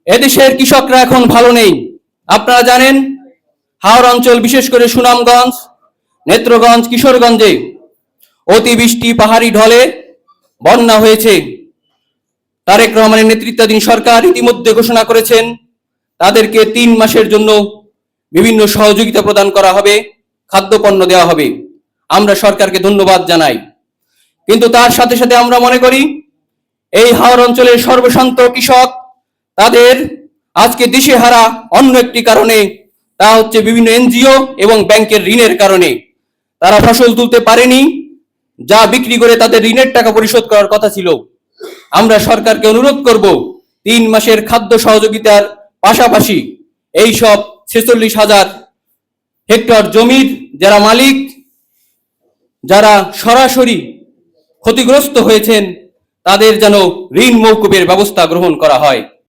এদেশের কৃষকরা এখন ভালো নেই। আপনারা জানেন, হাওড় অঞ্চল, বিশেষ করে সুনামগঞ্জ, নেত্রগঞ্জ, কিশোরগঞ্জে অতিবৃষ্টি, পাহাড়ি ঢলে বন্যা হয়েছে। তারেক রহমানের নেতৃত্বাধীন সরকার ইতিমধ্যে ঘোষণা করেছেন তাদেরকে 3 মাসের জন্য বিভিন্ন সহযোগিতা প্রদান করা হবে, খাদ্যপণ্য দেওয়া হবে। আমরা সরকারকে ধন্যবাদ জানাই, কিন্তু তার সাথে সাথে আমরা মনে করি এই হাওড় অঞ্চলের সর্বশান্ত কৃষক তাদের আজকে দিশেহারা অন্য একটি কারণে, তা হচ্ছে বিভিন্ন এনজিও এবং ব্যাংকের ঋণের কারণে। তারা ফসল তুলতে পারেনি, যা বিক্রি করে তাদের ঋণের টাকা পরিশোধ করার কথা ছিল। আমরা সরকারকে অনুরোধ করব 3 মাসের খাদ্য সহযোগিতার পাশাপাশি এই সব 46,000 হেক্টর জমির যারা মালিক, যারা সরাসরি ক্ষতিগ্রস্ত হয়েছেন, তাদের যেন ঋণ মওকুফের ব্যবস্থা গ্রহণ করা হয়।